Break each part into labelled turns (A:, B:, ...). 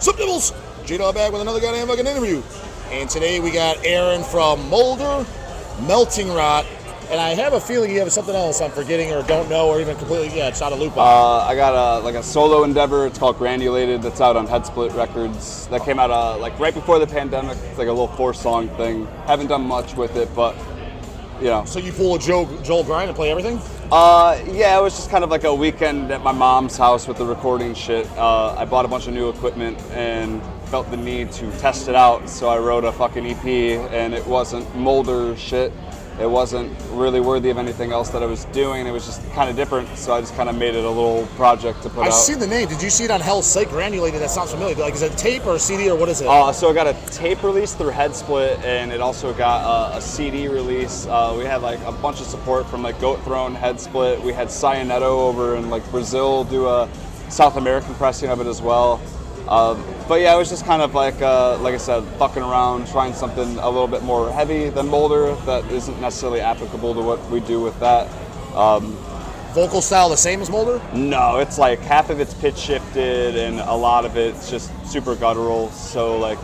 A: Subnibbles! J-Dog back with another goddamn fucking interview. And today we got Aaron from Molder, Melting Rot, and I have a feeling you have something else I'm forgetting or don't know or even completely, it's out of loop on.
B: I got a solo endeavor. It's called Granulated. That's out on Headsplit Records. That came out like right before the pandemic. It's like a little 4-song thing. Haven't done much with it, but you know.
A: So you pull a Joel Grind and play everything?
B: Yeah, it was just kind of like a weekend at my mom's house with the recording shit. I bought a bunch of new equipment and felt the need to test it out, so I wrote a fucking EP, and it wasn't Molder shit. It wasn't really worthy of anything else that I was doing. It was just kind of different, so I just kind of made it a little project to put out.
A: I've seen the name. Did you see it on Hell's Site? Granulated, that sounds familiar. Like, is it tape or CD or what is it?
B: So I got a tape release through Headsplit, and it also got a CD release. We had like a bunch of support from like Goat Throne, Headsplit. We had Cyanetto over in like Brazil do a South American pressing of it as well. But yeah, it was just kind of like I said, fucking around, trying something a little bit more heavy than Molder that isn't necessarily applicable to what we do with that.
A: Vocal style the same as Molder?
B: No, it's like half of it's pitch shifted and a lot of it's just super guttural. So like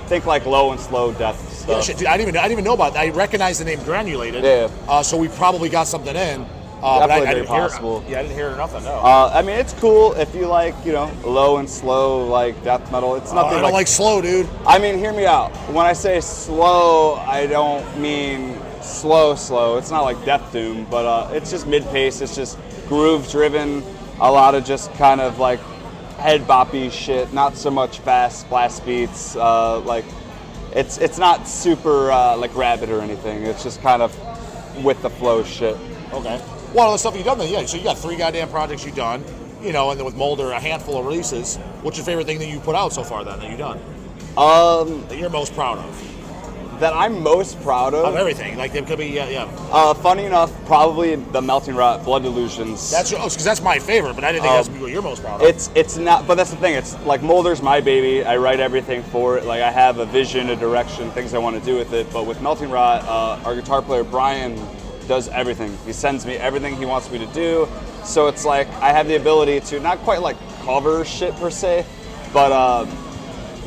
B: think like low and slow death stuff.
A: Yeah, shit, dude, I didn't even know about that. I recognize the name Granulated.
B: Yeah.
A: So we probably got something in.
B: Definitely
A: I
B: very
A: didn't
B: possible.
A: I didn't hear it enough. No.
B: I mean, it's cool if you like, low and slow like death metal. It's nothing.
A: I don't like slow, dude.
B: I mean, hear me out. When I say slow, I don't mean slow. It's not like Death Doom, but it's just mid-pace. It's just groove-driven. A lot of just kind of like head boppy shit. Not so much fast blast beats. Like it's not super like Rabbit or anything. It's just kind of with the flow shit.
A: Okay. What other stuff have you done then? Yeah, so you got 3 goddamn projects you've done, and then with Molder, a handful of releases. What's your favorite thing that you put out so far then, that you've done? That you're most proud of?
B: That I'm most proud of?
A: Of everything. Like, it could be, yeah.
B: Funny enough, probably the Melting Rot, Blood Delusions.
A: Because that's my favorite, but I didn't think that's what you're most proud of.
B: It's not, but that's the thing. It's like Molder's my baby. I write everything for it. Like, I have a vision, a direction, things I want to do with it. But with Melting Rot, our guitar player, Brian, does everything. He sends me everything he wants me to do. So it's like I have the ability to not quite like cover shit per se, but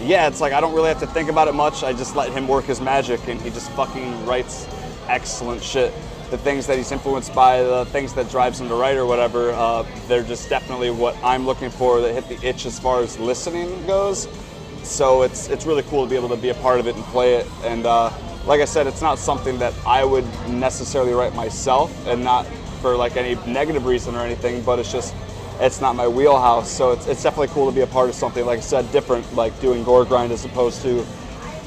B: yeah, it's like I don't really have to think about it much. I just let him work his magic and he just fucking writes excellent shit. The things that he's influenced by, the things that drives him to write or whatever, they're just definitely what I'm looking for that hit the itch as far as listening goes. So it's really cool to be able to be a part of it and play it. And like I said, it's not something that I would necessarily write myself, and not for like any negative reason or anything, but it's not my wheelhouse. So it's definitely cool to be a part of something, like I said, different, like doing gore grind as opposed to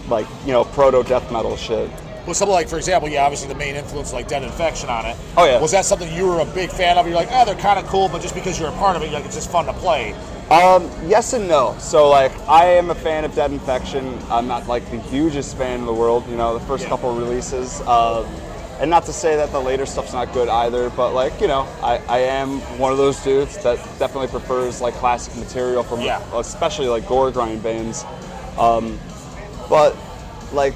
B: like, proto death metal shit.
A: Well, something like, for example, obviously the main influence like Dead Infection on it.
B: Oh yeah.
A: Was that something you were a big fan of? You're like, they're kind of cool, but just because you're a part of it, it's just fun to play.
B: Yes and no. So like, I am a fan of Dead Infection. I'm not like the hugest fan in the world, the first couple of releases. And not to say that the later stuff's not good either, but like, I am one of those dudes that definitely prefers like classic material from especially like gore grind bands. But like,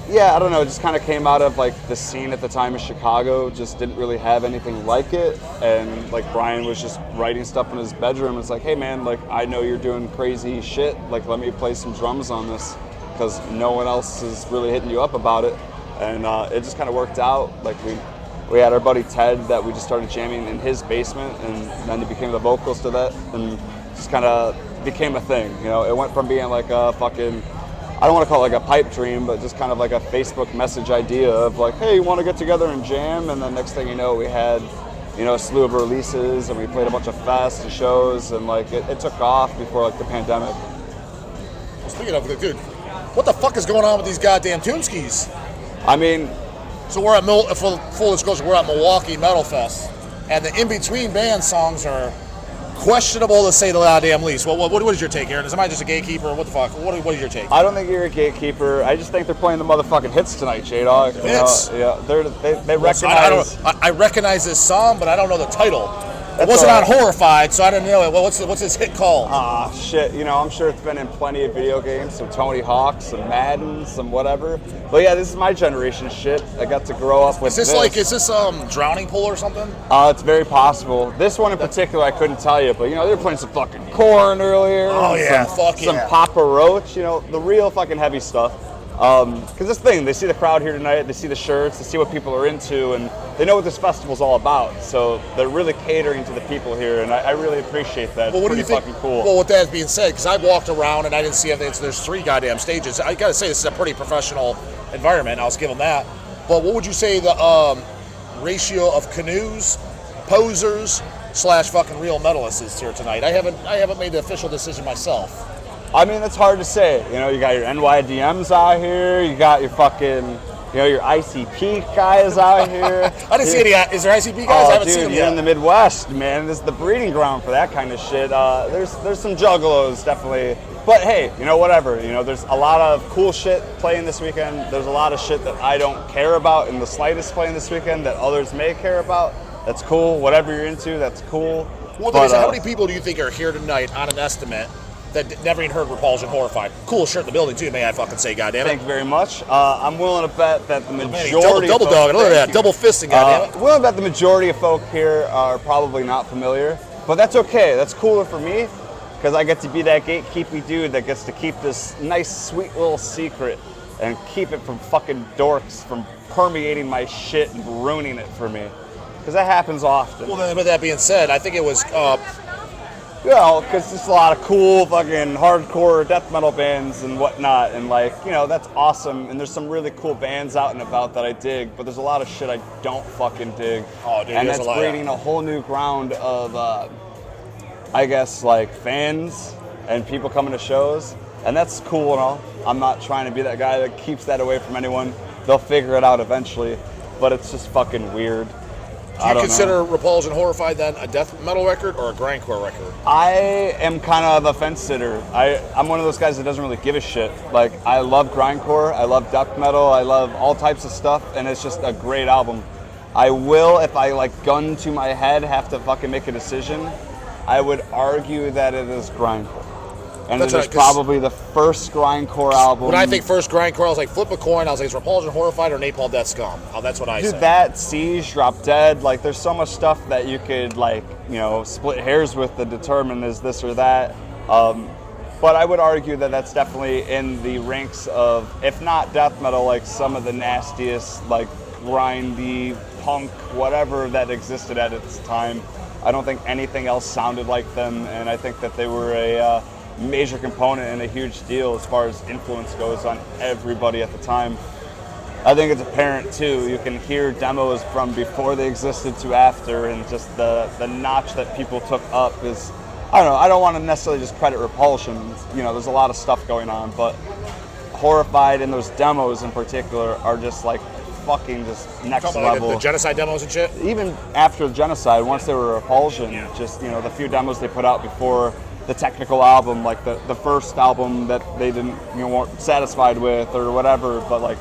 B: yeah, I don't know, it just kind of came out of like the scene at the time in Chicago, just didn't really have anything like it. And like Brian was just writing stuff in his bedroom. It's like, hey man, like I know you're doing crazy shit, like let me play some drums on this, because no one else is really hitting you up about it. And it just kind of worked out. Like we had our buddy Ted that we just started jamming in his basement, and then he became the vocals to that, and just kind of became a thing. It went from being like a fucking, I don't want to call it like a pipe dream, but just kind of like a Facebook message idea of like, hey, you want to get together and jam? And then next thing you know, we had, a slew of releases, and we played a bunch of fests and shows, and like it took off before like the pandemic.
A: Well, speaking of it, dude, what the fuck is going on with these goddamn Toonskis?
B: I mean,
A: so we're at full disclosure, we're at Milwaukee Metal Fest, and the in-between band songs are questionable to say the goddamn least. What is your take, Aaron? Is I just a gatekeeper? What the fuck? What is your take?
B: I don't think you're a gatekeeper. I just think they're playing the motherfucking hits tonight, J-Dog.
A: Hits?
B: Yeah, they recognize.
A: I recognize this song, but I don't know the title. It wasn't on Horrified, so I don't know. Well, what's his hit called?
B: Ah, shit. You know, I'm sure it's been in plenty of video games, some Tony Hawk, some Madden, some whatever. But yeah, this is my generation shit. I got to grow up with
A: Is this Drowning Pool or something?
B: It's very possible. This one in particular, I couldn't tell you, but you know, they were playing some fucking Korn earlier.
A: Oh yeah,
B: some Papa Roach. You know, the real fucking heavy stuff. Because this thing, they see the crowd here tonight, they see the shirts, they see what people are into, and they know what this festival's all about. So they're really catering to the people here, and I really appreciate that.
A: Well, what do you think?
B: Fucking cool.
A: Well, with that being said, because I've walked around and I didn't see anything. So there's 3 goddamn stages. I gotta say, this is a pretty professional environment. I'll give them that. But what would you say the ratio of canoes, posers / fucking real medalists is here tonight? I haven't made the official decision myself.
B: I mean, it's hard to say. You know, you got your NYDMs out here, you got your fucking, you know, your ICP guys out here.
A: I didn't see any. Is there ICP guys? I haven't seen them
B: you're
A: yet.
B: in the Midwest, man. This is the breeding ground for that kind of shit. There's some juggalos, definitely. But hey, you know, whatever. You know, there's a lot of cool shit playing this weekend. There's a lot of shit that I don't care about in the slightest playing this weekend that others may care about. That's cool. Whatever you're into, that's cool.
A: Well, how many people do you think are here tonight on an estimate that never even heard Repulsion Horrified? Cool shirt in the building too, may I fucking say, goddammit.
B: Thank you very much. I'm willing to bet that the majority
A: double dog, look at that, double fisting, goddammit.
B: Willing to bet the majority of folk here are probably not familiar, but that's okay. That's cooler for me because I get to be that gatekeepy dude that gets to keep this nice, sweet little secret and keep it from fucking dorks from permeating my shit and ruining it for me. Because that happens often.
A: Well, then, with that being said, I think it was.
B: Well, because there's a lot of cool fucking hardcore death metal bands and whatnot, and like, you know, that's awesome. And there's some really cool bands out and about that I dig, but there's a lot of shit I don't fucking dig.
A: Oh, dude,
B: and that's breeding a whole new ground of, I guess, like fans and people coming to shows, and that's cool and all. I'm not trying to be that guy that keeps that away from anyone. They'll figure it out eventually, but it's just fucking weird.
A: Do you consider Repulsion Horrified then a death metal record or a grindcore record?
B: I am kind of a fence sitter. I'm one of those guys that doesn't really give a shit. Like, I love grindcore, I love death metal, I love all types of stuff, and it's just a great album. I will, if I like gun to my head, have to fucking make a decision. I would argue that it is grindcore. And it is probably the first grindcore album.
A: When I think first grindcore, I was like, flip a coin. I was like, it's Repulsion Horrified or Napalm Death Scum. Oh, that's what I say.
B: Dude, that, Siege, Drop Dead, like, there's so much stuff that you could, like, you know, split hairs with to determine is this or that. But I would argue that that's definitely in the ranks of, if not death metal, like some of the nastiest, like, grindy, punk, whatever that existed at its time. I don't think anything else sounded like them, and I think that they were a major component and a huge deal as far as influence goes on everybody at the time. I think it's apparent too. You can hear demos from before they existed to after, and just the notch that people took up is, I don't know, I don't want to necessarily just credit Repulsion. You know, there's a lot of stuff going on, but Horrified and those demos in particular are just like fucking just next level.
A: Like the Genocide demos and shit?
B: Even after the Genocide, once they were Repulsion, just, you know, the few demos they put out before the technical album, like the first album that they didn't, you know, weren't satisfied with or whatever, but like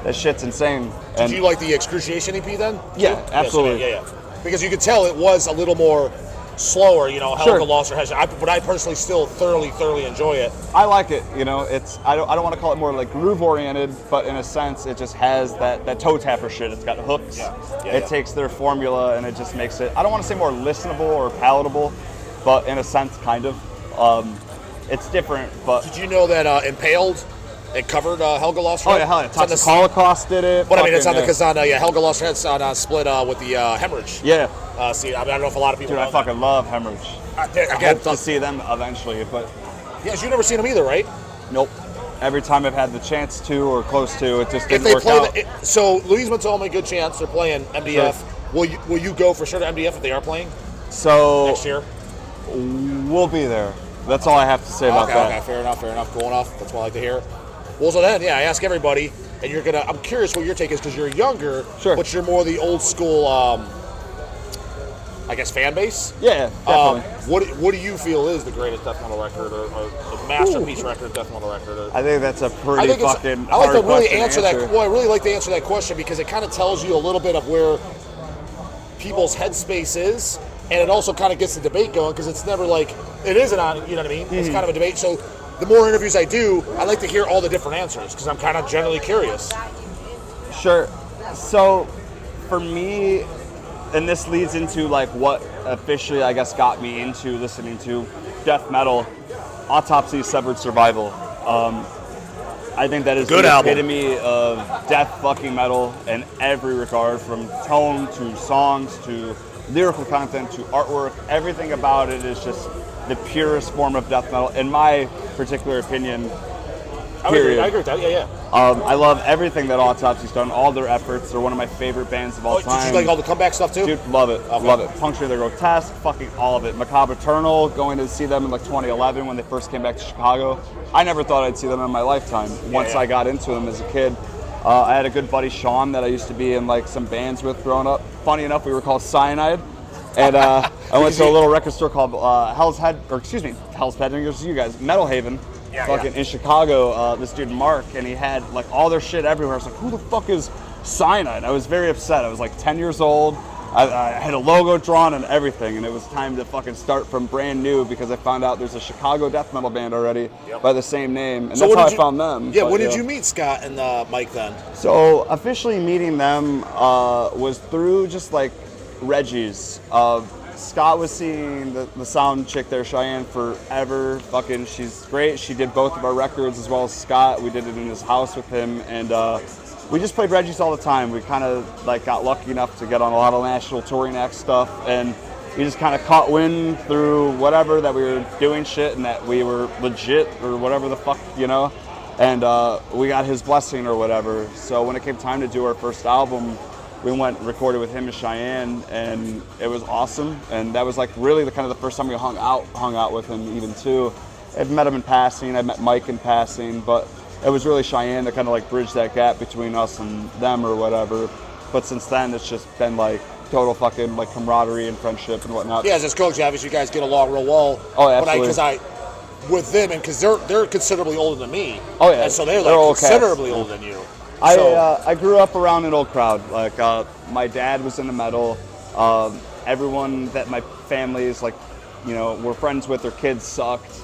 B: that shit's insane.
A: Did you like the Excruciation EP then?
B: Yeah, absolutely.
A: Yeah. Because you could tell it was a little more slower, you know, Helga Lost Her Head. But I personally still thoroughly enjoy it.
B: I like it, you know, it's, I don't want to call it more like groove oriented, but in a sense it just has that toe tapper shit. It's got hooks. It takes their formula and it just makes it, I don't want to say more listenable or palatable, but in a sense, kind of. It's different, but...
A: Did you know that Impaled, it covered Helga Lost Her Head?
B: Oh, yeah, hell yeah. Toxic Holocaust did it.
A: But I mean, it's on because Helga Lost Her Head's on split with the Hemorrhage.
B: Yeah.
A: See, I mean, I don't know if a lot of people
B: Dude,
A: know
B: I fucking love Hemorrhage.
A: I
B: hope to see them eventually, but...
A: Yes, you've never seen them either, right?
B: Nope. Every time I've had the chance to or close to, it just didn't work out.
A: So, Louise told me, good chance, they're playing MDF. Sure. Will you go for sure to MDF if they are playing?
B: So...
A: Next year?
B: We'll be there. That's all I have to say about that.
A: Okay, fair enough, cool enough. That's what I like to hear. Well, so then, I ask everybody, and I'm curious what your take is, because you're younger, but you're more the old school, I guess, fan base?
B: Yeah, definitely.
A: What do you feel is the greatest death metal record, or a masterpiece record, death metal record?
B: I think that's a pretty fucking
A: I like
B: hard
A: to really
B: answer
A: that. Well, I really like to answer that question, because it kind of tells you a little bit of where people's headspace is. and it also kind of gets the debate going because it's never like it isn't on. You know what I mean? It's kind of a debate. So the more interviews I do, I like to hear all the different answers because I'm kind of generally curious.
B: Sure. So for me, and this leads into like what officially I guess got me into listening to death metal, Autopsy, Severed Survival. I think that is
A: Good
B: the
A: album.
B: epitome of death fucking metal in every regard, from tone to songs to lyrical content to artwork. Everything about it is just the purest form of death metal, in my particular opinion.
A: I agree
B: Period.
A: with that. Yeah.
B: I love everything that Autopsy's done, all their efforts. They're one of my favorite bands of all
A: Oh,
B: time.
A: did you like all the comeback stuff too?
B: Dude, love it.
A: Okay.
B: Love it. Puncture the Grotesque, fucking all of it. Macabre Eternal, going to see them in like 2011 when they first came back to Chicago. I never thought I'd see them in my lifetime. Once I got into them as a kid. I had a good buddy, Sean, that I used to be in like some bands with growing up. Funny enough, we were called Cyanide. And I went to a little record store called Hell's Head, you guys, Metal Haven. In Chicago, this dude Mark, and he had like all their shit everywhere. I was like, who the fuck is Cyanide? I was very upset. I was like 10 years old. I had a logo drawn and everything, and it was time to fucking start from brand new because I found out there's a Chicago death metal band already by the same name, and
A: So
B: that's how
A: when
B: I found them.
A: Yeah,
B: But,
A: when did you meet Scott and Mike then?
B: So officially meeting them was through just like Reggie's. Scott was seeing the sound chick there, Cheyenne, forever. Fucking, she's great. She did both of our records as well as Scott. We did it in his house with him, and we just played Reggie's all the time. We kind of like got lucky enough to get on a lot of national touring act stuff, and we just kind of caught wind through whatever that we were doing shit and that we were legit or whatever the fuck, you know. And we got his blessing or whatever. So when it came time to do our first album, we went and recorded with him in Cheyenne, and it was awesome. And that was like really the first time we hung out with him even too. I've met him in passing, I met Mike in passing, but it was really Cheyenne that kind of like bridged that gap between us and them or whatever. But since then, it's just been like total fucking like camaraderie and friendship and whatnot.
A: Yeah, as his coach, obviously you guys get along real well.
B: Oh, absolutely.
A: With them, and because they're considerably older than me.
B: Oh yeah.
A: And so they're
B: old
A: like considerably older than you.
B: I grew up around an old crowd. Like my dad was into metal. Everyone that my family is like, you know, were friends with, their kids sucked.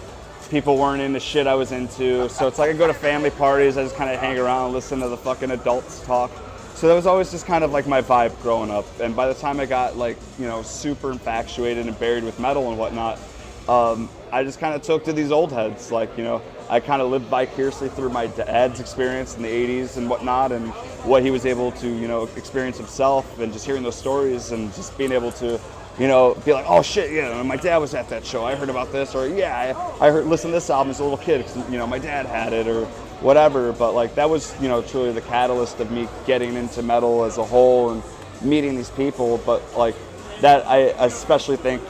B: People weren't into shit I was into. So it's like I go to family parties, I just kind of hang around, listen to the fucking adults talk. So that was always just kind of like my vibe growing up. And by the time I got like, you know, super infatuated and buried with metal and whatnot, I just kind of took to these old heads. Like, you know, I kind of lived vicariously through my dad's experience in the 80s and whatnot, and what he was able to, you know, experience himself, and just hearing those stories and just being able to, you know, be like, oh shit, yeah, my dad was at that show, I heard about this, or yeah, I heard, listen to this album as a little kid, because, you know, my dad had it, or whatever. But like that was, you know, truly the catalyst of me getting into metal as a whole and meeting these people. But like that, I especially think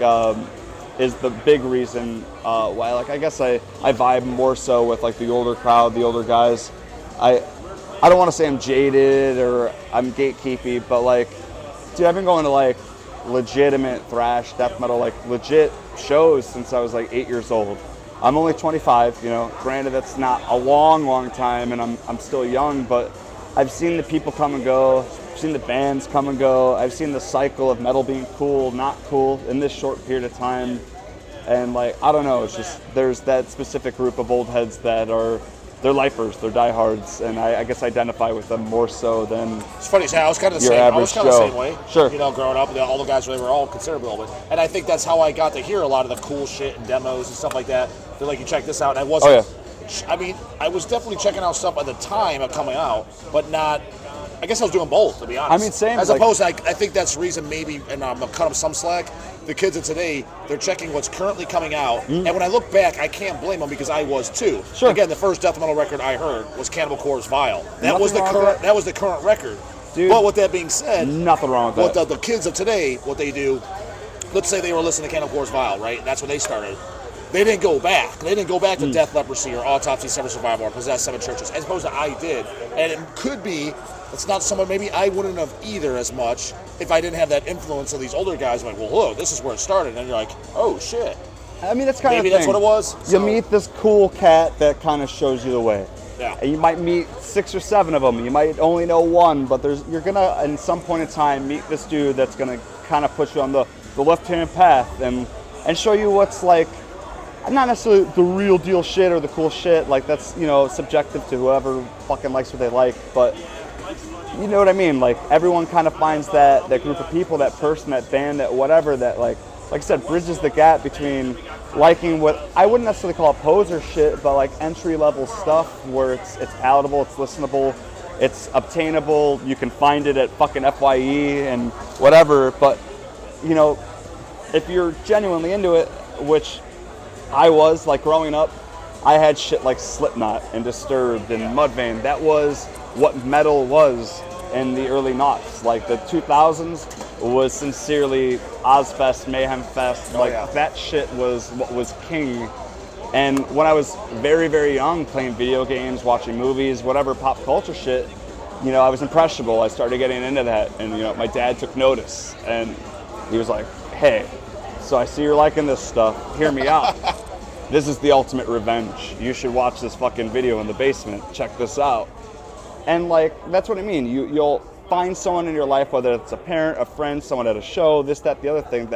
B: is the big reason why, like, I guess I vibe more so with like the older crowd, the older guys. I don't want to say I'm jaded or I'm gatekeepy, but like, dude, I've been going to like legitimate thrash, death metal, like legit shows since I was like 8 years old. I'm only 25, you know, granted that's not a long time, and I'm still young, but I've seen the people come and go, I've seen the bands come and go, I've seen the cycle of metal being cool, not cool in this short period of time. And like, I don't know, it's just, there's that specific group of old heads that are, they're lifers, they're diehards, and I guess identify with them more so than
A: it's funny. I was kind of the
B: your
A: same. I
B: average
A: was kind of the
B: Joe.
A: same way.
B: Sure.
A: You know, growing up, all the guys they were all considerably older, and I think that's how I got to hear a lot of the cool shit and demos and stuff like that. They're like, you check this out, and I wasn't.
B: Oh,
A: I mean, I was definitely checking out stuff at the time of coming out, but not. I guess I was doing both, to be honest.
B: I mean, same.
A: As
B: like,
A: opposed to, I think that's the reason maybe, and I'm gonna cut them some slack. The kids of today, they're checking what's currently coming out, and when I look back, I can't blame them because I was too.
B: Sure.
A: Again, the first death metal record I heard was Cannibal Corpse Vile. That
B: Nothing
A: was the
B: wrong with
A: current.
B: that.
A: That was the current record.
B: Dude,
A: But with that being said,
B: nothing wrong with
A: what
B: that.
A: the kids of today, what they do, let's say they were listening to Cannibal Corpse Vile, right? That's when they started. They didn't go back. They didn't go back to Death, Leprosy, or Autopsy, Severed Survival, or Possessed Seven Churches, as opposed to I did. And it could be, it's not someone, maybe I wouldn't have either as much if I didn't have that influence of these older guys. Like, well, look, this is where it started. And you're like, oh, shit.
B: I mean, that's kind
A: Maybe
B: of the
A: that's
B: thing.
A: what it was.
B: You
A: So-
B: meet this cool cat that kind of shows you the way.
A: Yeah.
B: And you might meet 6 or 7 of them. You might only know one, but you're gonna, at some point in time, meet this dude that's gonna kind of put you on the the left-hand path, and show you what's like, not necessarily the real deal shit or the cool shit. Like that's, you know, subjective to whoever fucking likes what they like. But you know what I mean? Like everyone kind of finds that group of people, that person, that band, that whatever, that like I said, bridges the gap between liking what I wouldn't necessarily call poser shit, but like entry-level stuff where it's palatable, it's listenable, it's obtainable. You can find it at fucking FYE and whatever. But you know, if you're genuinely into it, which I was, like growing up, I had shit like Slipknot and Disturbed and Mudvayne. That was what metal was in the early noughts. Like the 2000s was sincerely Ozfest, Mayhem Fest. Like that shit was what was king. And when I was very, very young, playing video games, watching movies, whatever pop culture shit, you know, I was impressionable. I started getting into that, and you know, my dad took notice, and he was like, "Hey, so I see you're liking this stuff. Hear me out. This is the ultimate revenge. You should watch this fucking video in the basement. Check this out." And like, that's what I mean. You'll find someone in your life, whether it's a parent, a friend, someone at a show, this, that, the other thing,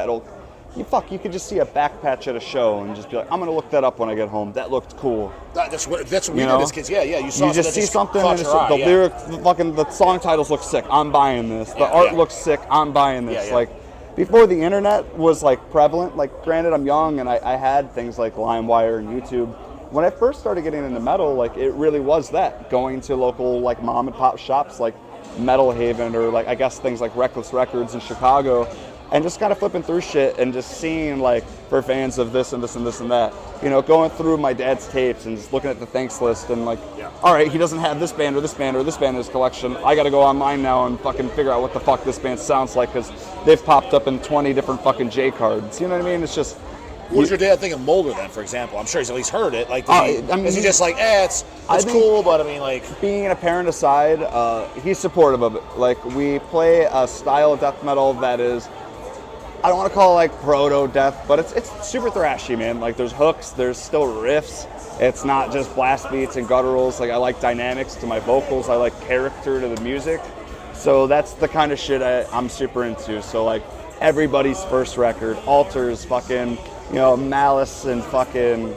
B: you could just see a back patch at a show and just be like, I'm gonna look that up when I get home. That looked cool.
A: That's what we did as kids. Yeah. You
B: just see something, and the lyrics, the song titles look sick. I'm buying this. The art looks sick. I'm buying this.
A: Yeah.
B: Like, before the internet was like prevalent, like granted I'm young and I had things like LimeWire and YouTube. When I first started getting into metal, like it really was that. Going to local like mom and pop shops like Metal Haven or like I guess things like Reckless Records in Chicago, and just kind of flipping through shit and just seeing like for fans of this and this and this and that. You know, going through my dad's tapes and just looking at the thanks list and like, all right, he doesn't have this band or this band or this band in his collection. I got to go online now and fucking figure out what the fuck this band sounds like because they've popped up in 20 different fucking J cards. You know what I mean? It's just.
A: What does your dad think of Mulder then, for example? I'm sure he's at least heard it. Like, is he just like, it's cool, but I mean, like.
B: Being a parent aside, he's supportive of it. Like, we play a style of death metal that is, I don't want to call it like proto-death, but it's super thrashy, man. Like, there's hooks, there's still riffs. It's not just blast beats and gutturals. Like, I like dynamics to my vocals. I like character to the music. So that's the kind of shit I'm super into. So, like, everybody's first record, Altars, fucking, you know, Malice and fucking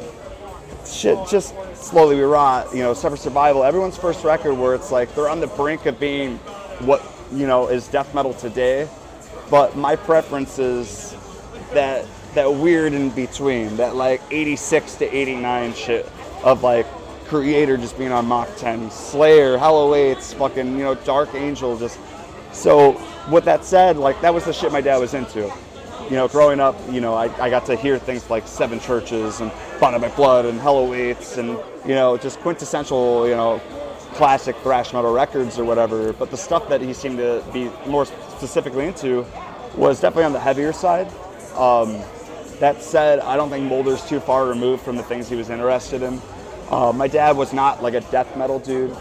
B: shit, just Slowly We Rot, you know, Suffer Survival, everyone's first record where it's like they're on the brink of being what, you know, is death metal today. But my preference is that weird in between, that like 86 to 89 shit of like Creator just being on Mach 10, Slayer, Halloween, fucking, you know, Dark Angel, just. So with that said, like that was the shit my dad was into. You know, growing up, you know, I got to hear things like Seven Churches and Bound by Blood and Halloween and, you know, just quintessential, you know, classic thrash metal records or whatever. But the stuff that he seemed to be more specifically into was definitely on the heavier side. That said, I don't think Mulder's too far removed from the things he was interested in. My dad was not like a death metal dude.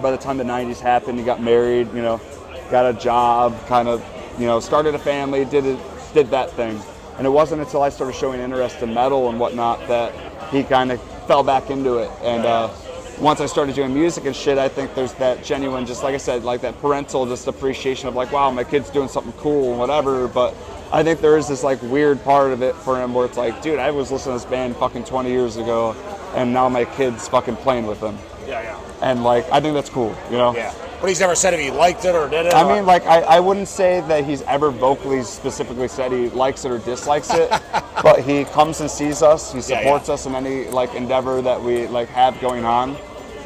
B: By the time the 90s happened, he got married, you know, got a job, kind of, you know, started a family, did that thing. And it wasn't until I started showing interest in metal and whatnot that he kind of fell back into it. And once I started doing music and shit, I think there's that genuine, just like I said, like that parental just appreciation of like, wow, my kid's doing something cool and whatever. But I think there is this like weird part of it for him where it's like, dude, I was listening to this band fucking 20 years ago and now my kid's fucking playing with them.
A: Yeah.
B: And like, I think that's cool, you know?
A: Yeah. But he's never said if he liked it or did it.
B: I mean, like, I wouldn't say that he's ever vocally specifically said he likes it or dislikes it, but he comes and sees us. He supports us in any, like, endeavor that we, like, have going on.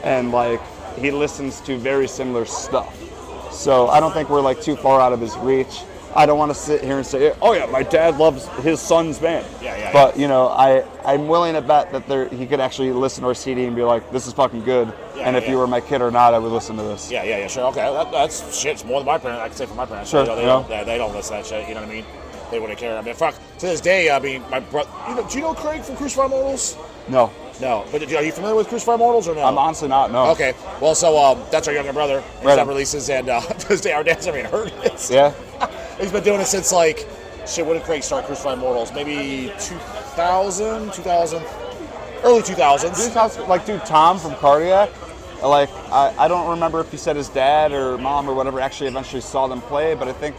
B: And, like, he listens to very similar stuff. So I don't think we're, like, too far out of his reach. I don't want to sit here and say, oh, yeah, my dad loves his son's band. But, you know, I'm willing to bet that he could actually listen to our CD and be like, this is fucking good. And if you were my kid or not, I would listen to this.
A: Yeah, sure. Okay, that's shit. It's more than my parents. I can say for my parents.
B: Sure.
A: They don't listen to that shit. You know what I mean? They wouldn't care. I mean, fuck. To this day, I mean, my brother. Do you know Craig from Crucified Mortals?
B: No.
A: But are you familiar with Crucified Mortals or no?
B: I'm honestly not. No.
A: Okay. Well, so that's our younger brother. He's
B: Right.
A: on releases, and to this day, our dad's never even heard this.
B: Yeah.
A: He's been doing it since like shit. When did Craig start Crucified Mortals? Maybe 2000, early 2000s.
B: Like, dude, Tom from Cardiac. Like, I don't remember if he said his dad or mom or whatever actually eventually saw them play, but I think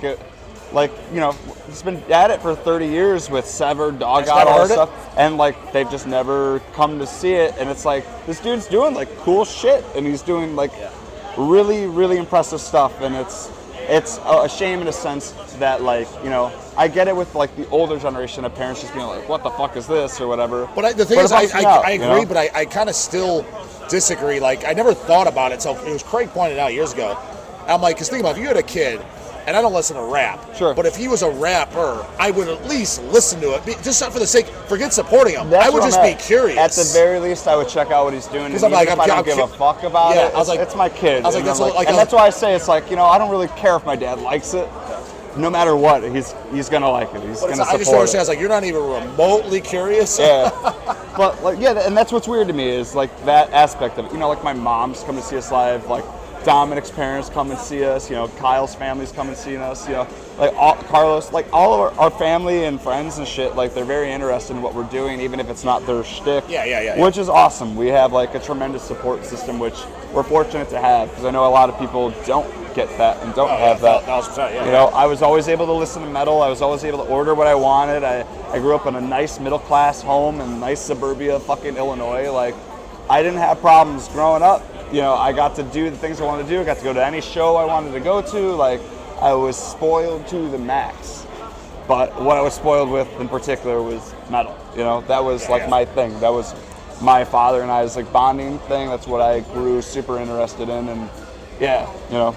B: like, you know, he's been at it for 30 years with Severed, Dog
A: Has
B: Out,
A: never
B: all
A: heard
B: this
A: it?
B: stuff, and like they've just never come to see it. And it's like this dude's doing like cool shit, and he's doing like really, really impressive stuff. And it's a shame in a sense that, like, you know, I get it with like the older generation of parents just being like, what the fuck is this or whatever.
A: But the thing
B: But
A: is,
B: it bumps me
A: I
B: out,
A: agree,
B: you know?
A: but I kind of still disagree. Like, I never thought about it. So it was Craig pointed out years ago. I'm like, because think about it, if you had a kid, and I don't listen to rap,
B: Sure.
A: but if he was a rapper, I would at least listen to it, just not for the sake, forget supporting him.
B: That's
A: I would
B: where
A: just
B: I'm
A: be
B: at.
A: curious.
B: At the very least, I would check out what he's doing.
A: Because
B: And
A: I'm
B: even
A: like,
B: if I don't give a fuck about
A: yeah,
B: it.
A: I was like,
B: it's my kid.
A: I was like,
B: And
A: that's
B: I'm
A: like,
B: and that's why I say it's like, you know, I don't really care if my dad likes it. No matter what, he's gonna like it. He's
A: but
B: gonna
A: I just
B: support
A: understand.
B: it.
A: It's like you're not even remotely curious.
B: Yeah, but like, yeah, and that's what's weird to me is like that aspect of it. You know, like my mom's come to see us live, like Dominic's parents come and see us. You know, Kyle's family's come and seeing us. You know, like Carlos, like all of our family and friends and shit. Like they're very interested in what we're doing, even if it's not their shtick.
A: Yeah.
B: Which is awesome. We have like a tremendous support system, which we're fortunate to have, because I know a lot of people don't get that and don't have that.
A: 1,000%, yeah.
B: You know, I was always able to listen to metal. I was always able to order what I wanted. I grew up in a nice middle class home in nice suburbia, fucking Illinois. Like, I didn't have problems growing up. You know, I got to do the things I wanted to do. I got to go to any show I wanted to go to. Like, I was spoiled to the max. But what I was spoiled with in particular was metal. You know, that was my thing. That was my father and I's like bonding thing. That's what I grew super interested in. And yeah, you know.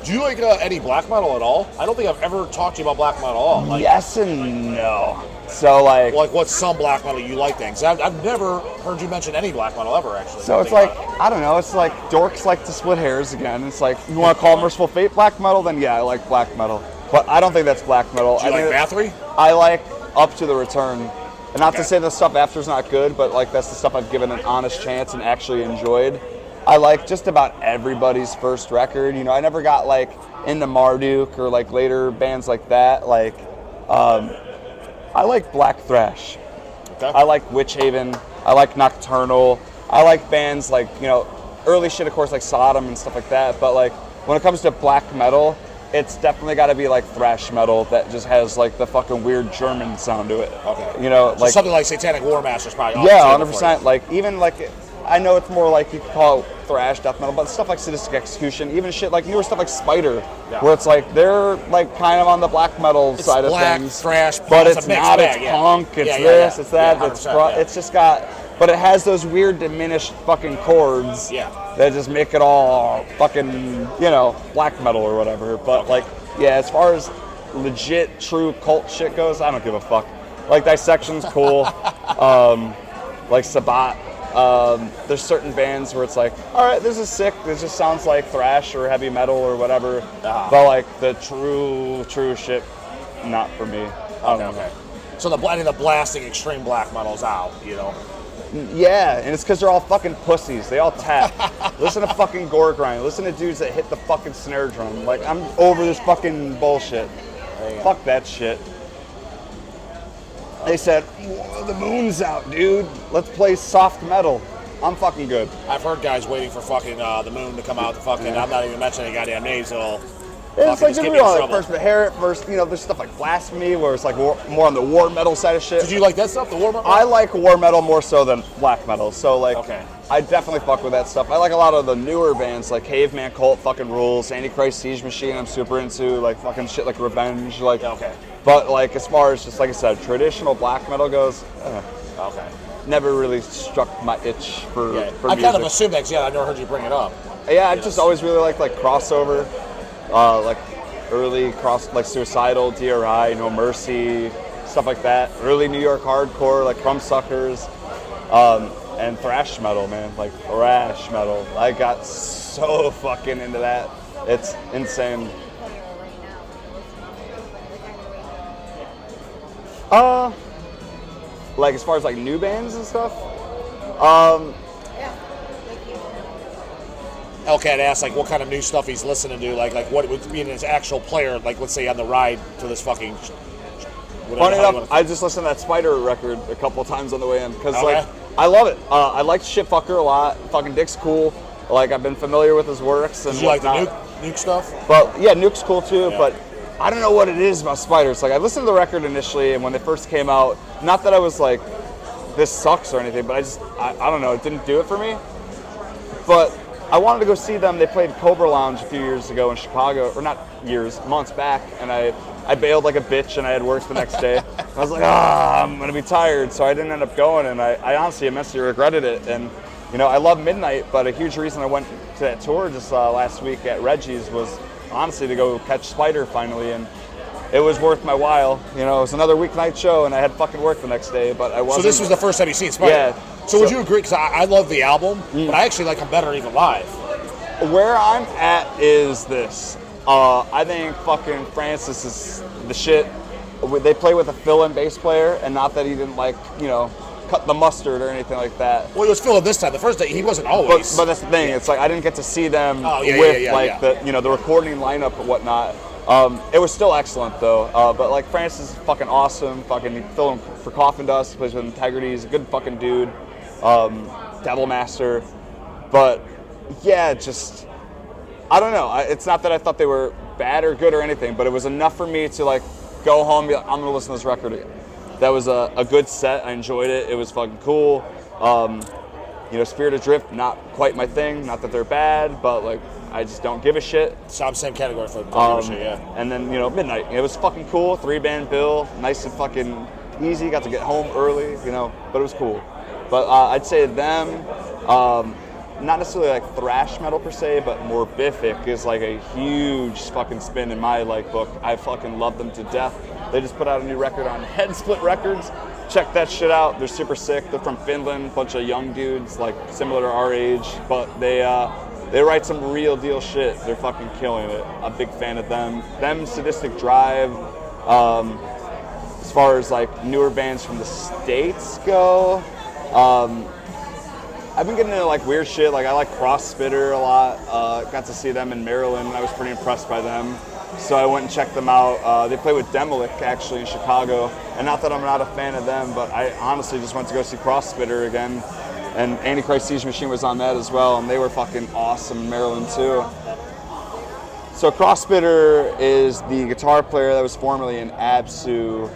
A: Do you like any black metal at all? I don't think I've ever talked to you about black metal at all. Like,
B: Yes and no. So like
A: what's some black metal you like things? I've never heard you mention any black metal ever, actually.
B: So it's like, I don't know, it's like dorks like to split hairs again. It's like, you want to call Merciful Fate black metal? Then yeah, I like black metal. But I don't think that's black metal.
A: Do you like Bathory?
B: I like Up to the Return. And not to say the stuff after is not good, but like that's the stuff I've given an honest chance and actually enjoyed. I like just about everybody's first record. You know, I never got like into Marduk or like later bands like that. Like, I like black thrash.
A: Okay.
B: I like Witch Haven. I like Nocturnal. I like bands like, you know, early shit, of course, like Sodom and stuff like that. But like when it comes to black metal, it's definitely got to be like thrash metal that just has like the fucking weird German sound to it.
A: Okay.
B: You know,
A: So
B: like
A: something like Satanic War Master's probably
B: yeah,
A: off the table for
B: 100%. Like even like, I know it's more like you could call it thrash death metal, but stuff like Sadistic Execution, even shit like newer stuff like Spider, where it's like they're like kind of on the black metal side
A: black,
B: of things,
A: thrash,
B: but
A: it's
B: it's
A: a mixed
B: not.
A: bag,
B: It's
A: yeah.
B: punk. It's
A: Yeah,
B: this. It's that.
A: Yeah,
B: it's
A: 100%, yeah.
B: it's just got, but it has those weird diminished fucking chords that just make it all fucking, you know, black metal or whatever. But like, yeah, as far as legit true cult shit goes, I don't give a fuck. Like Dissection's cool. Like Sabat. There's certain bands where it's like, all right, this is sick. This just sounds like thrash or heavy metal or whatever. But like the true shit, not for me.
A: Okay. So the blasting extreme black metal's out, you know.
B: Yeah, and it's because they're all fucking pussies. They all tap. Listen to fucking gore grind. Listen to dudes that hit the fucking snare drum. Like, I'm over this fucking bullshit. Fuck that shit. They said, the moon's out, dude. Let's play soft metal. I'm fucking good.
A: I've heard guys waiting for fucking the moon to come out. The fucking I'm not even mentioning any goddamn names. So
B: It's like,
A: just
B: you
A: get me in
B: know, like
A: trouble.
B: First Beherit, first, you know, there's stuff like Blasphemy, where it's like more on the war metal side of shit.
A: Did you like that stuff? The war metal?
B: I like war metal more so than black metal. So like,
A: Okay.
B: I definitely fuck with that stuff. I like a lot of the newer bands like Caveman Cult, fucking rules. Antichrist Siege Machine, I'm super into. Like fucking shit like Revenge, like.
A: Okay.
B: But like as far as just like I said, traditional black metal goes,
A: Okay.
B: never really struck my itch for
A: Yeah.
B: for
A: I
B: music.
A: kind of assumed that 'cause, I've never heard you bring it up.
B: Yeah, I just always really liked like crossover, like early like Suicidal, DRI, No Mercy, stuff like that. Early New York hardcore, like Crumbsuckers, and thrash metal, man, like thrash metal. I got so fucking into that. It's insane. Like as far as like new bands and stuff.
A: Hellcat asked like what kind of new stuff he's listening to, like what would be his actual player, like let's say on the ride to this fucking.
B: Funny enough, I just listened to that Spider record a couple times on the way in because
A: Okay.
B: like I love it. I like Shitfucker a lot. Fucking Dick's cool. Like I've been familiar with his works and
A: Did you like the
B: whatnot.
A: nuke stuff?
B: But yeah, Nuke's cool too.
A: Yeah.
B: But I don't know what it is about Spiders. Like, I listened to the record initially, and when they first came out, not that I was like, this sucks or anything, but I don't know, it didn't do it for me. But I wanted to go see them. They played Cobra Lounge a few years ago in Chicago, or not years, months back, and I bailed like a bitch, and I had work the next day. I was like, I'm gonna be tired, so I didn't end up going, and I honestly immensely regretted it. And you know, I love Midnight, but a huge reason I went to that tour just last week at Reggie's was honestly to go catch Spider finally, and it was worth my while. You know, it was another weeknight show, and I had fucking work the next day, but I wasn't.
A: So this was the first time you seen Spider?
B: Yeah.
A: So would you agree? Because I love the album, but I actually like them better even live.
B: Where I'm at is this. I think fucking Francis is the shit. They play with a fill-in bass player, and not that he didn't like, you know, cut the mustard or anything like that.
A: Well, he was filling this time. The first day, he wasn't always.
B: But that's the thing. It's like I didn't get to see them the, you know, the recording lineup and whatnot. It was still excellent though. But like Francis is fucking awesome. Fucking filling for Coffin Dust. Plays with integrity. He's a good fucking dude. Devil Master. But yeah, just I don't know. It's not that I thought they were bad or good or anything, but it was enough for me to like go home and be like, I'm gonna listen to this record again. That was a good set. I enjoyed it. It was fucking cool. You know, Spirit Adrift, not quite my thing. Not that they're bad, but like I just don't give a shit.
A: So I'm same category for don't give a shit, yeah.
B: And then, you know, Midnight. It was fucking cool. 3-band bill, nice and fucking easy. Got to get home early, you know, but it was cool. But I'd say them. Not necessarily like thrash metal per se, but more Biffic is like a huge fucking spin in my like book. I fucking love them to death. They just put out a new record on Head Split Records. Check that shit out. They're super sick. They're from Finland, bunch of young dudes like similar to our age, but they write some real deal shit. They're fucking killing it. I'm a big fan of them. Them, Sadistic Drive. As far as like newer bands from the States go. I've been getting into like weird shit. Like I like Crossspitter a lot. Got to see them in Maryland. I was pretty impressed by them. So I went and checked them out. They play with Demolic actually in Chicago. And not that I'm not a fan of them, but I honestly just went to go see Crossspitter again. And Antichrist Siege Machine was on that as well. And they were fucking awesome in Maryland too. So Crossspitter is the guitar player that was formerly in Absu.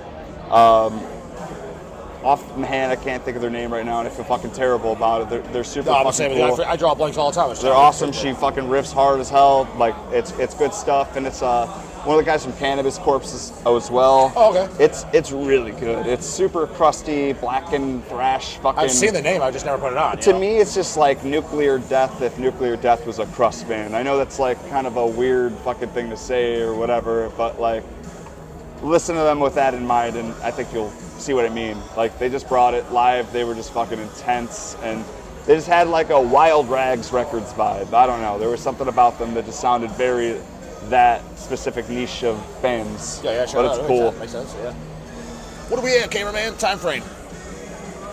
B: Off the hand, I can't think of their name right now, and I feel fucking terrible about it. They're super fucking cool.
A: I draw blanks all the time.
B: They're awesome. She fucking riffs hard as hell. Like it's good stuff, and it's one of the guys from Cannabis Corpse as well.
A: Oh, okay.
B: It's really good. It's super crusty, blackened thrash. Fucking.
A: I've seen the name. I just never put it on.
B: To me, it's just like Nuclear Death if Nuclear Death was a crust band. I know that's like kind of a weird fucking thing to say or whatever, but like listen to them with that in mind, and I think you'll see what I mean. Like they just brought it live. They were just fucking intense, and they just had like a Wild Rags Records vibe. I don't know. There was something about them that just sounded very that specific niche of bands.
A: Yeah, sure.
B: But it's cool.
A: Makes sense. Yeah. What are we at, cameraman? Time frame.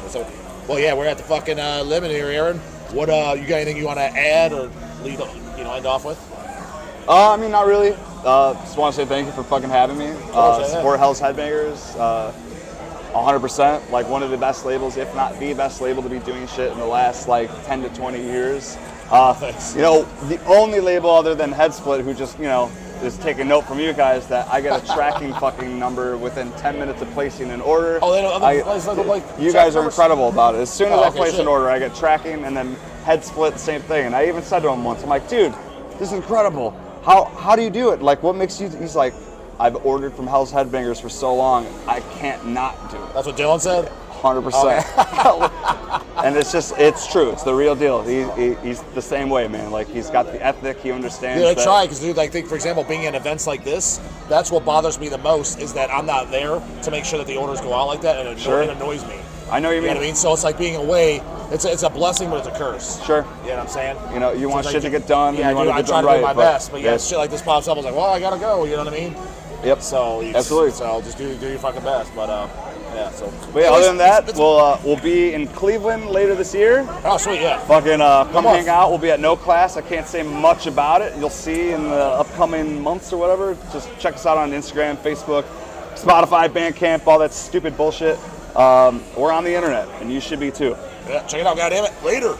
A: So, well, yeah, we're at the fucking limit here, Aaron. What you got anything you want to add or lead? End off with?
B: I mean, not really. Just want to say thank you for fucking having me. Support Hell's Headbangers. 100%, like one of the best labels, if not the best label to be doing shit in the last like 10 to 20 years. You know, the only label other than Headsplit who just, you know, is taking note from you guys that I get a tracking fucking number within 10 minutes of placing an order.
A: Oh, they don't,
B: you guys are incredible about it. As soon as I place
A: shit.
B: an order, I get tracking, and then Headsplit, same thing. And I even said to him once, I'm like, dude, this is incredible. How do you do it? Like, what makes you? He's like, I've ordered from Hell's Headbangers for so long, I can't not do it.
A: That's what Dylan said?
B: 100%. And it's true. It's the real deal. He's the same way, man. Like, he's got the ethic. He understands.
A: Dude, I try, because, dude, like, think, for example, being in events like this, that's what bothers me the most, is that I'm not there to make sure that the orders go out like that, and it annoys me.
B: I know what you mean.
A: You know what I mean? So it's like being away. It's a blessing, but it's a curse.
B: Sure.
A: You know what I'm saying?
B: You know, you want shit to get done.
A: Yeah,
B: and you
A: dude,
B: want
A: I
B: to
A: try
B: get
A: to
B: done
A: do my
B: right,
A: best, but yeah, shit like this pops up, I was like, well, I gotta go. You know what I mean?
B: Yep.
A: So
B: absolutely.
A: So just do your fucking best, but yeah. So.
B: But yeah, other than that, we'll be in Cleveland later this year.
A: Oh, sweet, yeah.
B: Fucking come hang out. We'll be at No Class. I can't say much about it. You'll see in the upcoming months or whatever. Just check us out on Instagram, Facebook, Spotify, Bandcamp, all that stupid bullshit. We're on the internet, and you should be too.
A: Yeah, check it out, goddammit. Later.